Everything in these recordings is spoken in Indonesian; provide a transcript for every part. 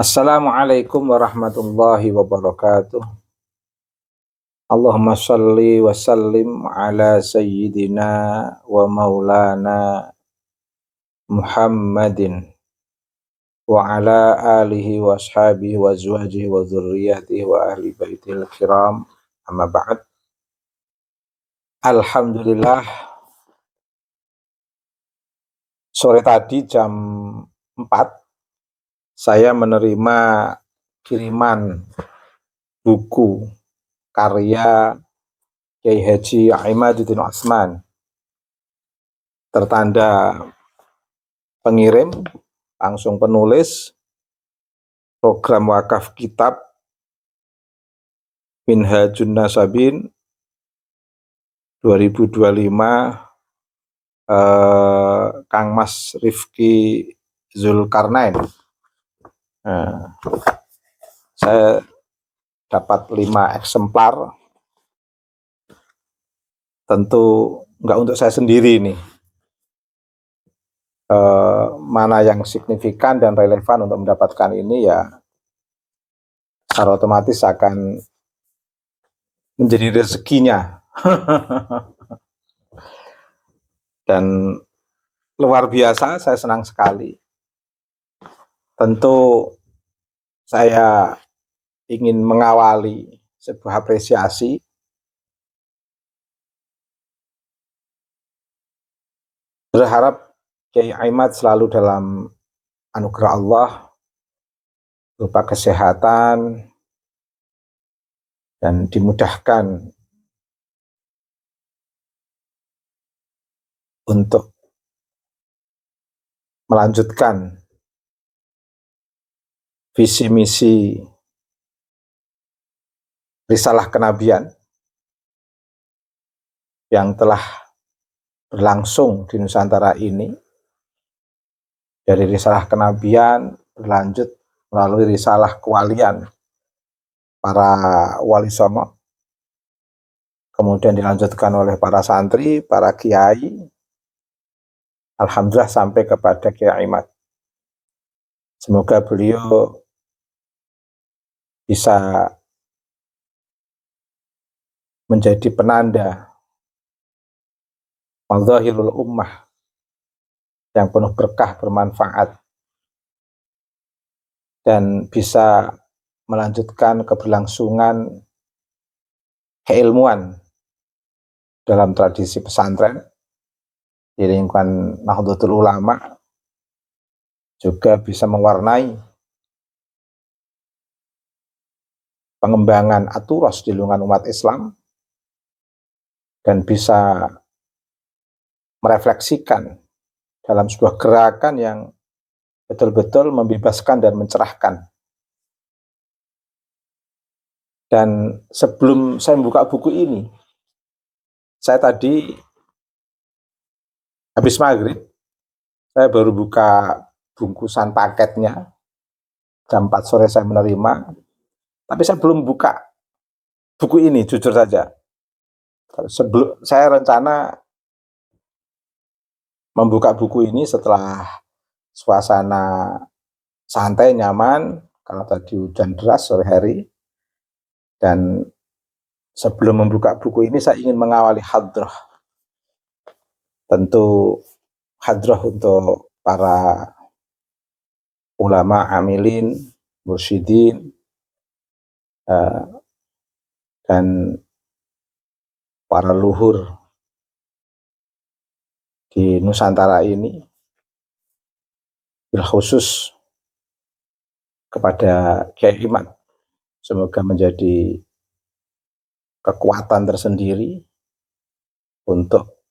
Assalamualaikum warahmatullahi wabarakatuh. Allahumma shalli wa sallim ala sayyidina wa maulana Muhammadin wa ala alihi wa ashabihi wa azwajihi wa dzurriyyatihi wa ahli baitil kiram. Amma ba'd. Alhamdulillah, sore tadi jam 4 saya menerima kiriman buku karya Kiai Haji Imaduddin Utsman, tertanda pengirim, langsung penulis, program wakaf kitab Minhajun Nasabin 2025, Kang Mas Rifki Zulkarnain. Saya dapat 5 eksemplar. Tentu enggak untuk saya sendiri nih. Mana yang signifikan dan relevan untuk mendapatkan ini, ya secara otomatis akan menjadi rezekinya. Dan luar biasa, saya senang sekali. Tentu saya ingin mengawali sebuah apresiasi berharap Kiai Imad selalu dalam anugerah Allah berupa kesehatan dan dimudahkan untuk melanjutkan visi misi risalah kenabian yang telah berlangsung di Nusantara ini, dari risalah kenabian berlanjut melalui risalah kewalian para wali songo, kemudian dilanjutkan oleh para santri, para kiai, alhamdulillah sampai kepada Kiai Imad. Semoga beliau bisa menjadi penanda mazahirul ummah yang penuh berkah, bermanfaat, dan bisa melanjutkan keberlangsungan keilmuan dalam tradisi pesantren di lingkungan Nahdlatul Ulama, juga bisa mewarnai pengembangan aturos di lingkungan umat Islam, dan bisa merefleksikan dalam sebuah gerakan yang betul-betul membebaskan dan mencerahkan. Dan sebelum saya membuka buku ini, saya tadi habis maghrib, saya baru buka bungkusan paketnya, jam 4 sore saya menerima, tapi saya belum buka buku ini, jujur saja. Sebelum saya rencana membuka buku ini setelah suasana santai, nyaman, karena tadi hujan deras sore hari. Dan sebelum membuka buku ini, saya ingin mengawali hadrah. Tentu hadrah untuk para ulama, amilin, mursyidin, dan para luhur di Nusantara ini, bil khusus kepada Kiai Imad. Semoga menjadi kekuatan tersendiri untuk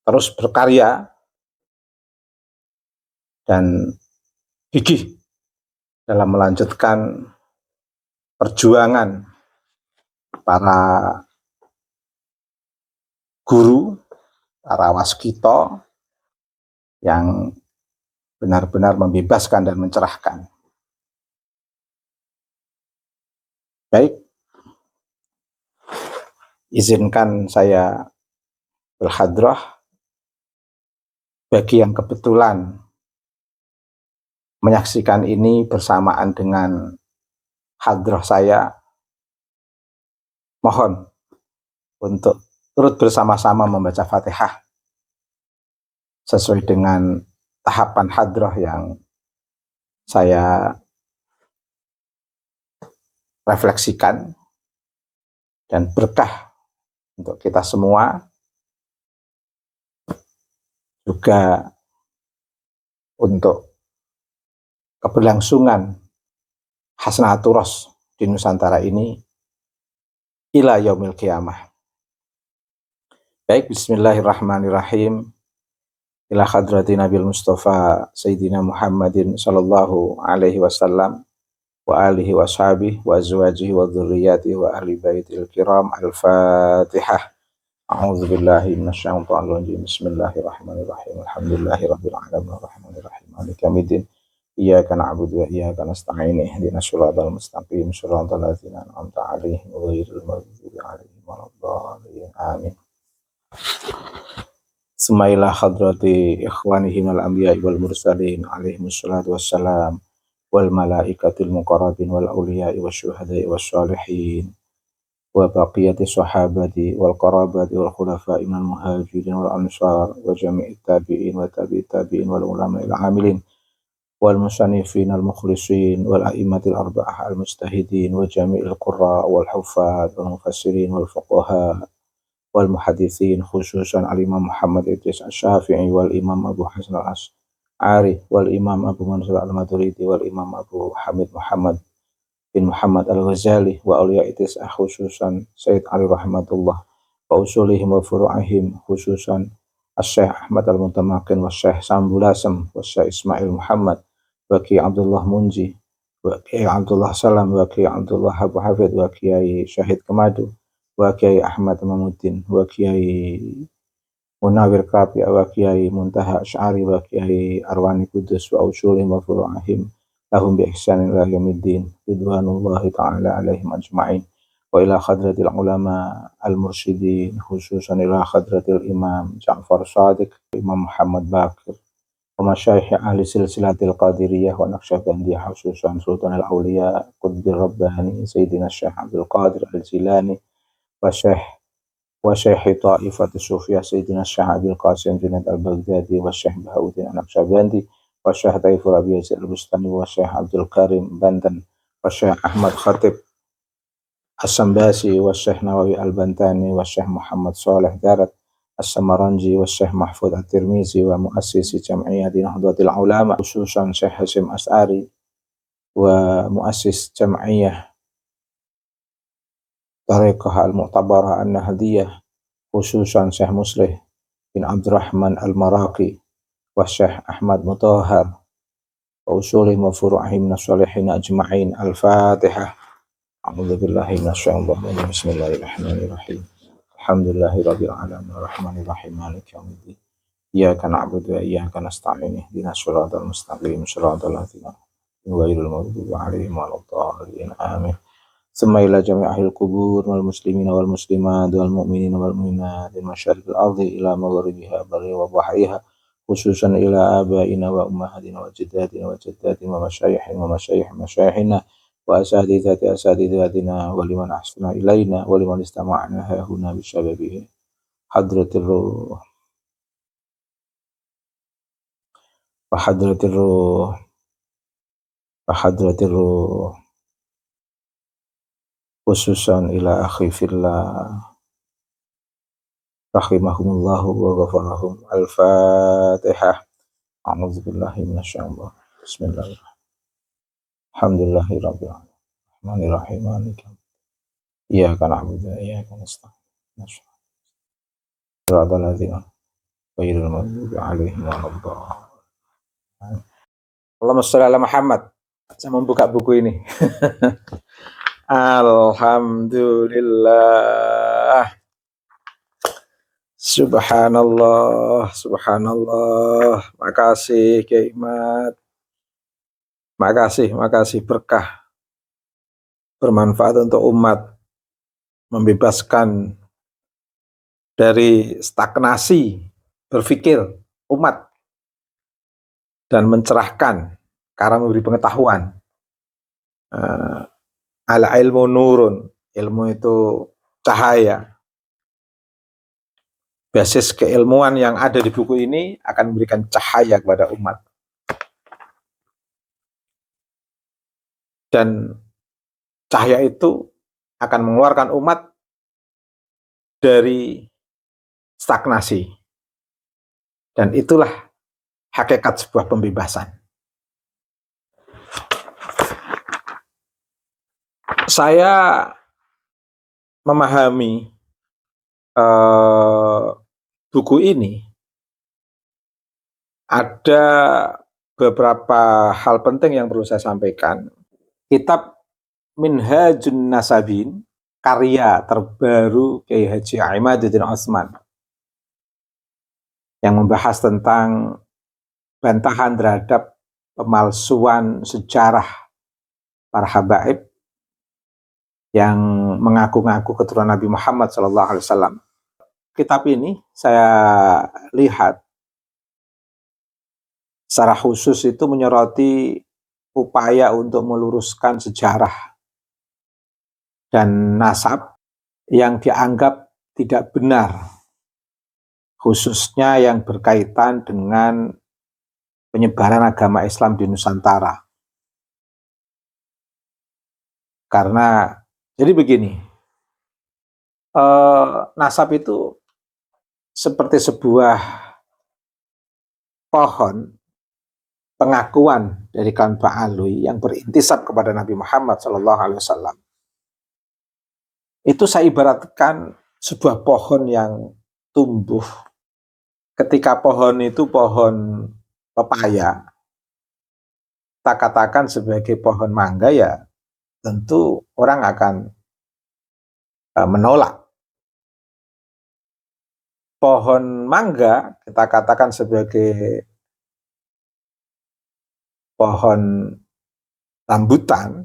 terus berkarya dan gigih dalam melanjutkan perjuangan para guru, para waskito yang benar-benar membebaskan dan mencerahkan. Baik, izinkan saya berhadrah bagi yang kebetulan menyaksikan ini bersamaan dengan hadrah saya, mohon untuk turut bersama-sama membaca Fatihah sesuai dengan tahapan hadrah yang saya refleksikan, dan berkah untuk kita semua, juga untuk keberlangsungan hasanatul ros di Nusantara ini ila yaumil qiyamah. Baik, bismillahirrahmanirrahim. Ila hadrati Nabil Mustafa Sayyidina Muhammadin sallallahu alaihi wasallam wa alihi wa sahbihi wa azwajihi wa dhurriyyatihi wa ahli baitil kiram. Al-Fatihah. A'udzu billahi minasyaitonir rajim. Bismillahirrahmanirrahim. Alhamdulillahirabbil alamin arrahmanir rahim maliki yaumiddin. Iyyaka na'budu wa iyyaka nasta'in. Ihdinas siratal mustaqim. Shiratal ladzina an'amta 'alaihim ghairil maghdubi 'alaihim waladdallin. Amin. Semailah hadrati ikhwanihim al-anbiya'i wal mursalin alaihimus salatu wassalam wal malaikatil muqarrabin wal awliya'i wasyuhada'i wassalihin wa baqiyati sahabati wal qarabati wal khulafa'i minal muhajirin wal ansar wa jami'it tabi'in wa tabi'it tabi'in wal ulama'il amilin wal musannifin al mukhlisin wal a'immatil arba'ah al mujtahidin wa jami'il qurra wal huffaz wal mufassirin wal fuqaha wal muhaditsin, khususan al-Imam Muhammad Idris Asy-Syafi'i wal Imam Abu Hasan al-Asy'ari wal Imam Abu Mansur al-Maturidi wal Imam Abu Hamid Muhammad bin Muhammad al-Ghazali wa awliya itis'ah, khususan Sayyid Ali rahmatullah wa usulihim wa furu'ihim, khususan Asy-Syaikh Ahmad al-Mutamakin wa Syaikh Sambulasem wa Syaikh Ismail Muhammad wa Ki Abdullah Munji wa Ki Abdullah Salam wa Ki Abdullah Abu Hafid wa Kiai Syahid Kemadu wa Kiai Ahmad Mamuddin wa Kiai Munawir Kapi wa Kiai Muntaha Asy'ari wa Kiai Arwani Kudus wa usulihim wa furu'ihim lahum bi ihsanin ila yaumiddin ridwanullahi ta'ala alaihim ajma'in wa ila hadratil ulama al-mursyidin, khususan ila hadratil Imam Ja'far Shadiq, Imam Muhammad Baqir wa masyayikh ahli silsilatil Qadiriyah wa Naqsyabandiyah, khususan Sultanul Auliya Qutbir Rabbani Sayyidina Syekh Abdul Qadir Al-Jilani wa Syekh Ta'ifatus Sufiyah Sayyidina Syekh Abil Qasim Junaid Al-Baghdadi wa Syekh Bahauddin An-Naqsyabandi wa Syekh Taifur Abi Yazid Al-Bustami wa Syekh Abdul Karim Banten wa Syekh Ahmad Khatib As-Sambasi wa Syekh Nawawi Al-Bantani wa Syekh Muhammad Saleh Darat As-Samaranji wa Syekh Mahfud At-Tirmizi wa muassisi Jam'iyyah Nahdlatul Ulama, khususan Syekh Hasyim Asy'ari wa muassis Jam'iyyah Tariqah Al-Mu'tabarah An-Nahdiyah, khususan Syekh Muslih bin Abdurrahman Al-Maraqi wa Syekh Ahmad Mutahhar wa usulihim wa furu'ihim minas shalihin ajma'in. Al-Fatihah. A'udzu billahi minasyaitonir rajim. Bismillahirrahmanirrahim. Alhamdulillahirabbil alamin arrahmanir rahim maliki yaumiddin. Iyyaka na'budu wa iyyaka nasta'in. Ihdinas siratal mustaqim. Shiratal ladzina ghairil maghdubi 'alaihim waladdallin. Amin. Semailah jami'ahil kubur wal muslimina wal muslimat wal mu'minina wal mu'minat min masyariqil ardi ila maghribiha barri wa bahriha, khususan ila abaina wa ummahatina wa jaddatina wa jaddatina wa masyayikhina wa masyayikh masyayikhina wa asatidati asatidatina wa liman ahsana ilaina wa liman istama'na hahuna bisababihi hadratir ruh wa hadratir ruh wa hadratir ruh, khususan ila akhi fillah rahimahumullahu wa ghafarahum. Al-Fatihah. A'udzu billahi minasyaitonir rajim. Bismillahirrahmanirrahim. Alhamdulillahirabbil alamin arrahmanir rahim maliki yaumiddin. Iyyaka na'budu wa iyyaka nasta'in. Shiratal ladzina ghairil maghdubi 'alaihim waladdallin. Allahumma shalli ala Muhammad. Saya membuka buku ini. Alhamdulillah. Subhanallah, subhanallah. Makasih Kiai Ahmad. Makasih berkah. Bermanfaat untuk umat. Membebaskan dari stagnasi berpikir umat dan mencerahkan karena memberi pengetahuan. Ala ilmu nurun, ilmu itu cahaya. Basis keilmuan yang ada di buku ini akan memberikan cahaya kepada umat. Dan cahaya itu akan mengeluarkan umat dari stagnasi. Dan itulah hakikat sebuah pembebasan. Saya memahami buku ini ada beberapa hal penting yang perlu saya sampaikan. Kitab Minhajun Nasabin, karya terbaru Kiai Haji Imaduddin Utsman, yang membahas tentang bantahan terhadap pemalsuan sejarah para habaib yang mengaku-ngaku keturunan Nabi Muhammad SAW. Kitab ini saya lihat secara khusus itu menyoroti upaya untuk meluruskan sejarah dan nasab yang dianggap tidak benar, khususnya yang berkaitan dengan penyebaran agama Islam di Nusantara. Karena jadi begini, nasab itu seperti sebuah pohon pengakuan dari kaum Ba'alui yang berintisab kepada Nabi Muhammad SAW. Itu saya ibaratkan sebuah pohon yang tumbuh. Ketika pohon itu pohon pepaya, kita katakan sebagai pohon mangga, ya tentu orang akan menolak. Pohon mangga kita katakan sebagai pohon rambutan,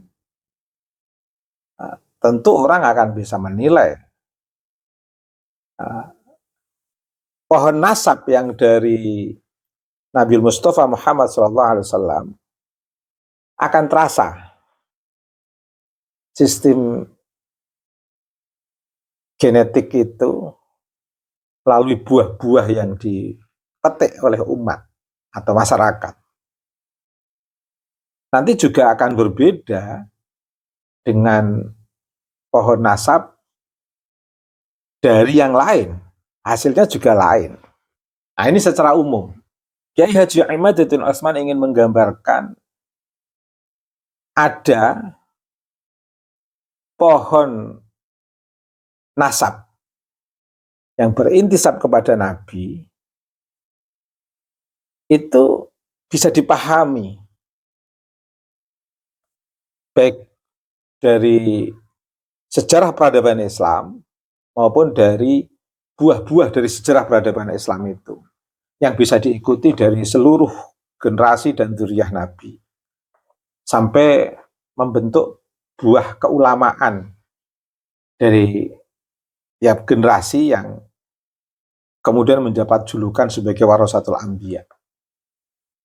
tentu orang akan bisa menilai. Pohon nasab yang dari Nabi Mustafa Muhammad SAW akan terasa. Sistem genetik itu melalui buah-buah yang dipetik oleh umat atau masyarakat. Nanti juga akan berbeda dengan pohon nasab dari yang lain. Hasilnya juga lain. Nah, ini secara umum. Kiai Haji Imaduddin Utsman ingin menggambarkan ada pohon nasab yang berintisab kepada Nabi, itu bisa dipahami baik dari sejarah peradaban Islam maupun dari buah-buah dari sejarah peradaban Islam itu, yang bisa diikuti dari seluruh generasi dan dzurriyyah Nabi sampai membentuk buah keulamaan dari tiap generasi yang kemudian mendapat julukan sebagai warasatul anbiya.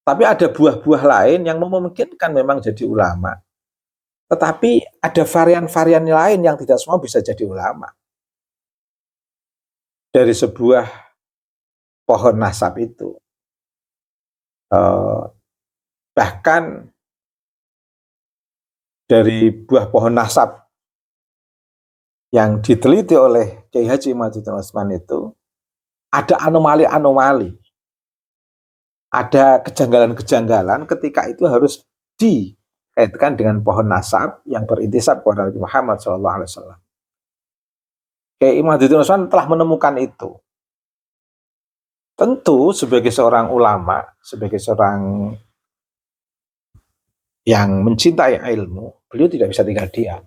Tapi ada buah-buah lain yang memungkinkan memang jadi ulama, tetapi ada varian-varian lain yang tidak semua bisa jadi ulama. Dari sebuah pohon nasab itu, bahkan dari buah pohon nasab yang diteliti oleh Kiai Haji Imaduddin Utsman itu ada anomali-anomali, ada kejanggalan-kejanggalan ketika itu harus dikaitkan dengan pohon nasab yang berintisab kepada Nabi Muhammad SAW. Kiai Imaduddin Utsman telah menemukan itu. Tentu sebagai seorang ulama, sebagai seorang yang mencintai ilmu, beliau tidak bisa tinggal diam.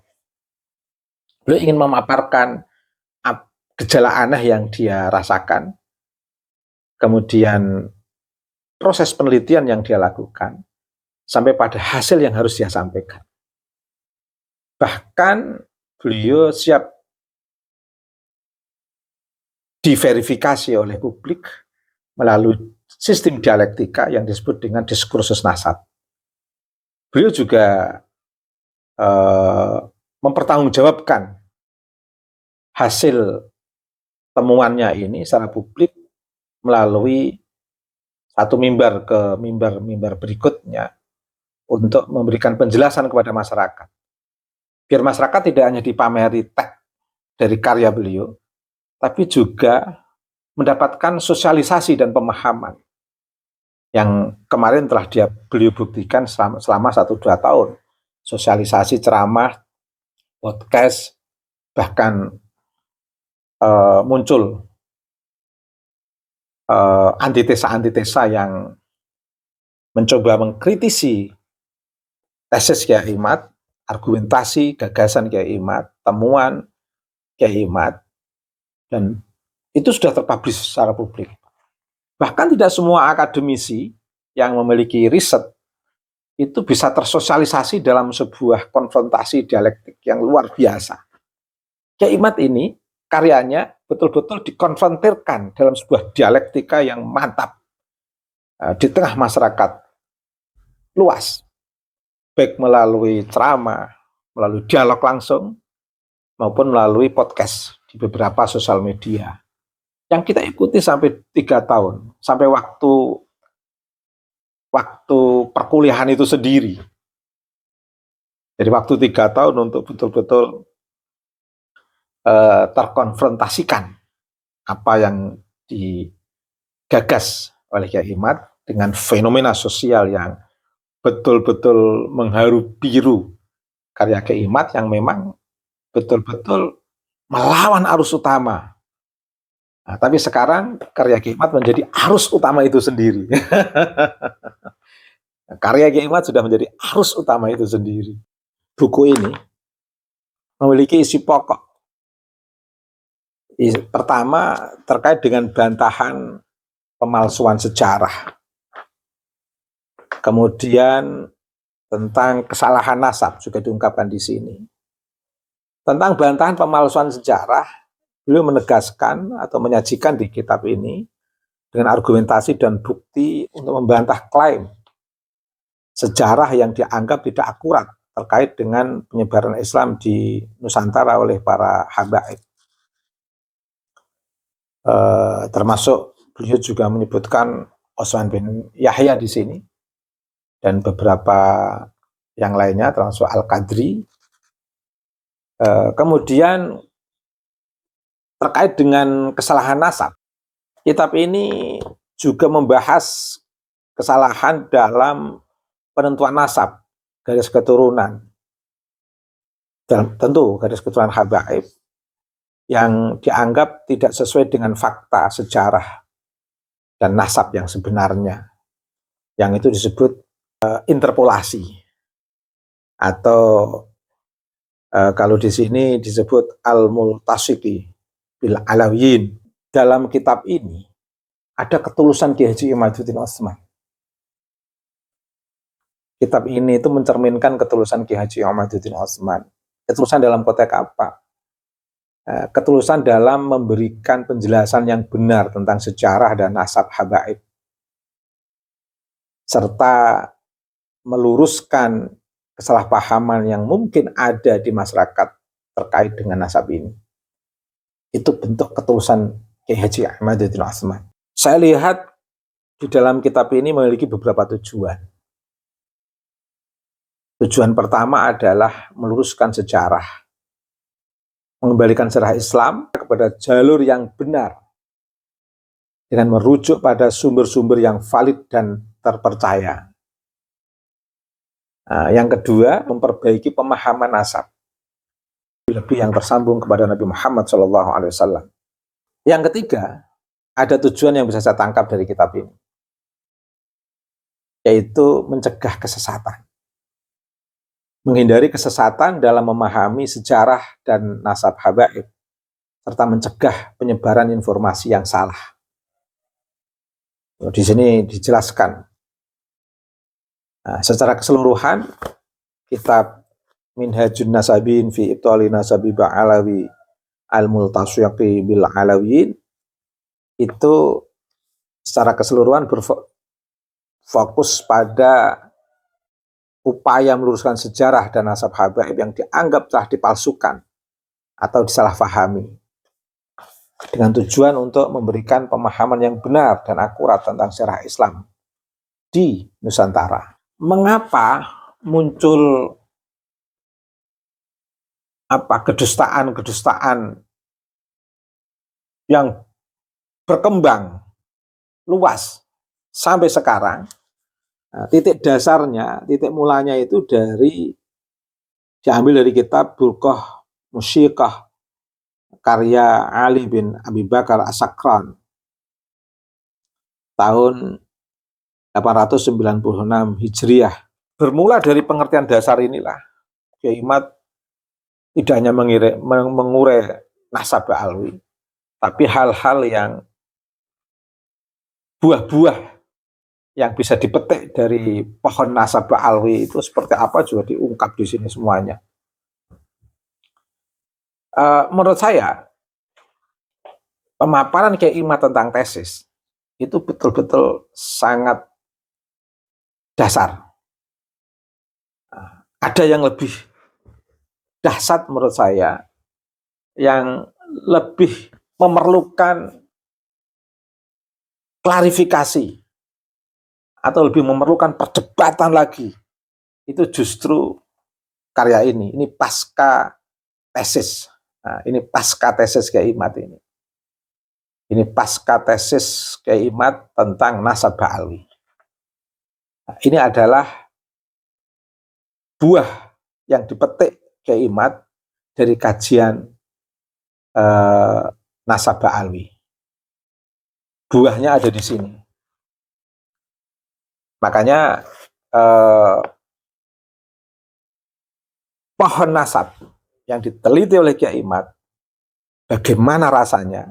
Beliau ingin memaparkan gejala aneh yang dia rasakan, kemudian proses penelitian yang dia lakukan, sampai pada hasil yang harus dia sampaikan. Bahkan beliau siap diverifikasi oleh publik melalui sistem dialektika yang disebut dengan diskursus nasab. beliau juga mempertanggungjawabkan hasil temuannya ini secara publik melalui satu mimbar ke mimbar berikutnya untuk memberikan penjelasan kepada masyarakat. Biar masyarakat tidak hanya dipameri teks dari karya beliau, tapi juga mendapatkan sosialisasi dan pemahaman yang kemarin telah beliau buktikan selama 1-2 tahun. Sosialisasi, ceramah, podcast, bahkan muncul antitesa-antitesa yang mencoba mengkritisi tesis Kiai Imad, argumentasi, gagasan Kiai Imad, temuan Kiai Imad, dan itu sudah terpublish secara publik. Bahkan tidak semua akademisi yang memiliki riset itu bisa tersosialisasi dalam sebuah konfrontasi dialektik yang luar biasa. Kiai Imad ini karyanya betul-betul dikonfrontirkan dalam sebuah dialektika yang mantap di tengah masyarakat luas, baik melalui ceramah, melalui dialog langsung, maupun melalui podcast di beberapa sosial media. Yang kita ikuti sampai 3 tahun, sampai waktu perkuliahan itu sendiri. Jadi waktu 3 tahun untuk betul-betul terkonfrontasikan apa yang digagas oleh Kiai Imad dengan fenomena sosial yang betul-betul mengharu biru karya Kiai Imad yang memang betul-betul melawan arus utama. Nah, tapi sekarang karya Kiai Imad menjadi arus utama itu sendiri. Karya Kiai Imad sudah menjadi arus utama itu sendiri. Buku ini memiliki isi pokok. Pertama, terkait dengan bantahan pemalsuan sejarah. Kemudian tentang kesalahan nasab juga diungkapkan di sini. Tentang bantahan pemalsuan sejarah, beliau menegaskan atau menyajikan di kitab ini dengan argumentasi dan bukti untuk membantah klaim sejarah yang dianggap tidak akurat terkait dengan penyebaran Islam di Nusantara oleh para habaib. Termasuk beliau juga menyebutkan Osman bin Yahya di sini dan beberapa yang lainnya termasuk Al-Qadri. Kemudian terkait dengan kesalahan nasab, kitab ini juga membahas kesalahan dalam penentuan nasab, garis keturunan, dan tentu garis keturunan habaib yang dianggap tidak sesuai dengan fakta sejarah dan nasab yang sebenarnya, yang itu disebut interpolasi, atau kalau di sini disebut al-multasiki bil alawiyin. Dalam kitab ini ada ketulusan Ki Haji Imaduddin Utsman. Kitab ini itu mencerminkan ketulusan Ki Haji Imaduddin Utsman. Ketulusan dalam konteks apa? Ketulusan dalam memberikan penjelasan yang benar tentang sejarah dan nasab habaib, serta meluruskan kesalahpahaman yang mungkin ada di masyarakat terkait dengan nasab ini. Itu bentuk ketulusan Kiai Haji Imaduddin Utsman. Saya lihat di dalam kitab ini memiliki beberapa tujuan. Tujuan pertama adalah meluruskan sejarah, mengembalikan sejarah Islam kepada jalur yang benar dengan merujuk pada sumber-sumber yang valid dan terpercaya. Nah, yang kedua, memperbaiki pemahaman nasab, lebih yang tersambung kepada Nabi Muhammad SAW. Yang ketiga, ada tujuan yang bisa saya tangkap dari kitab ini, yaitu mencegah kesesatan, menghindari kesesatan dalam memahami sejarah dan nasab habaib, serta mencegah penyebaran informasi yang salah. Di sini dijelaskan. Nah, secara keseluruhan, kitab Minhajun Nasabin fi Ibtali Nasabi Ba'alawi Al-Multasyiqi bil Alawiyin itu secara keseluruhan berfokus pada upaya meluruskan sejarah dan nasab habaib yang dianggap telah dipalsukan atau disalahpahami, dengan tujuan untuk memberikan pemahaman yang benar dan akurat tentang sejarah Islam di Nusantara. Mengapa muncul kedustaan yang berkembang luas sampai sekarang? Nah, titik dasarnya, titik mulanya itu diambil dari kitab Burqah Musyiqah karya Ali bin Abi Bakar As-Sakran tahun 896 Hijriah. Bermula dari pengertian dasar inilah Kiai Imad tidak hanya mengurai nasab alwi, tapi hal-hal yang buah-buah yang bisa dipetik dari pohon nasab alwi itu seperti apa juga diungkap di sini semuanya. Menurut saya pemaparan Kiai Imad tentang tesis itu betul-betul sangat dasar. Ada yang lebih dahsyat menurut saya, yang lebih memerlukan klarifikasi atau lebih memerlukan perdebatan lagi. Itu justru karya ini pasca tesis. Nah, ini pasca tesis Kiai Imad ini. Ini pasca tesis Kiai Imad tentang nasab alwi. Nah, ini adalah buah yang dipetik Kiai Imad dari kajian nasab alwi. Buahnya ada di sini. Makanya pohon nasab yang diteliti oleh Kiai Imad, bagaimana rasanya,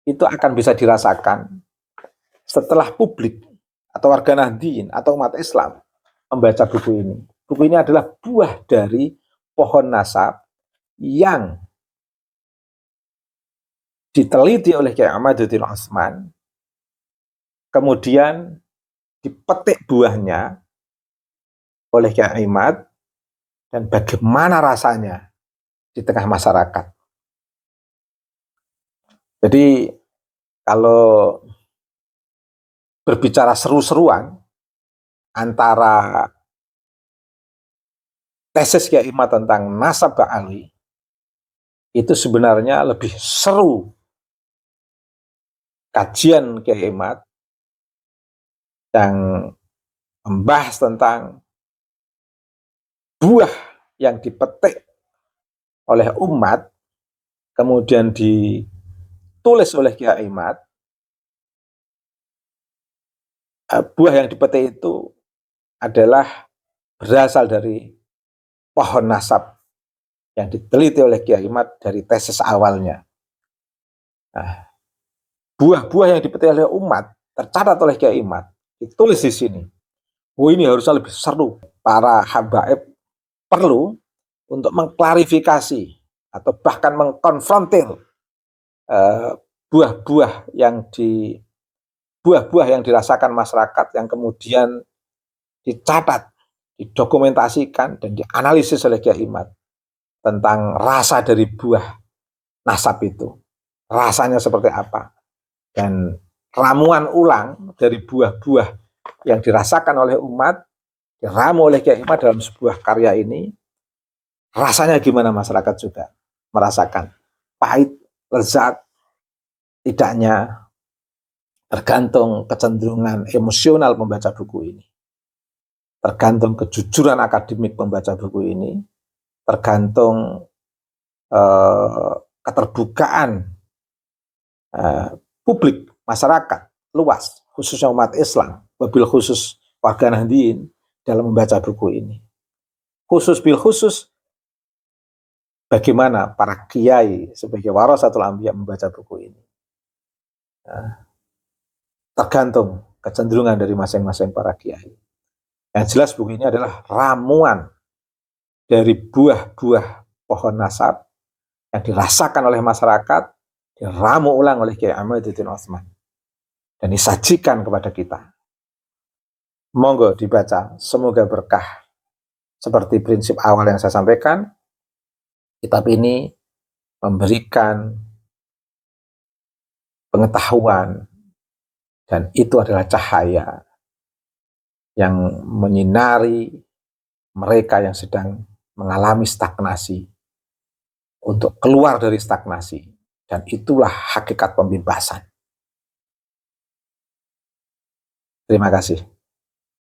itu akan bisa dirasakan setelah publik atau warga Nahdliyin atau umat Islam membaca buku ini. Buku ini adalah buah dari pohon nasab yang diteliti oleh Kiai Ahmaduddin Utsman, kemudian dipetik buahnya oleh Kiai Imad, dan bagaimana rasanya di tengah masyarakat. Jadi kalau berbicara seru-seruan antara tesis Kiai Imad tentang nasab alwi, itu sebenarnya lebih seru kajian Kiai Imad yang membahas tentang buah yang dipetik oleh umat, kemudian ditulis oleh Kiai Imad. Buah yang dipetik itu adalah berasal dari pohon nasab yang diteliti oleh Kiai Imad dari tesis awalnya. Nah, buah-buah yang dipetik oleh umat tercatat oleh Kiai Imad, ditulis di sini. Ini harusnya lebih seru. Para habaib perlu untuk mengklarifikasi atau bahkan mengkonfrontir buah-buah yang dirasakan masyarakat, yang kemudian dicatat, didokumentasikan dan dianalisis oleh Kiai Imad tentang rasa dari buah nasab itu, rasanya seperti apa, dan ramuan ulang dari buah-buah yang dirasakan oleh umat, diramu oleh Kiai Imad dalam sebuah karya ini. Rasanya gimana masyarakat juga merasakan pahit, lezat, tidaknya, tergantung kecenderungan emosional membaca buku ini, tergantung kejujuran akademik membaca buku ini, tergantung keterbukaan publik, masyarakat luas, khususnya umat Islam, wabil khusus warga Nahdliyin dalam membaca buku ini. Khusus bagaimana para kiai sebagai warasatul anbiya membaca buku ini. Tergantung kecenderungan dari masing-masing para kiai. Yang jelas buku ini adalah ramuan dari buah-buah pohon nasab yang dirasakan oleh masyarakat, diramu ulang oleh Kiai Ahmaduddin Utsman, dan disajikan kepada kita. Monggo dibaca, semoga berkah seperti prinsip awal yang saya sampaikan, kitab ini memberikan pengetahuan dan itu adalah cahaya yang menyinari mereka yang sedang mengalami stagnasi untuk keluar dari stagnasi, dan itulah hakikat pembebasan. Terima kasih.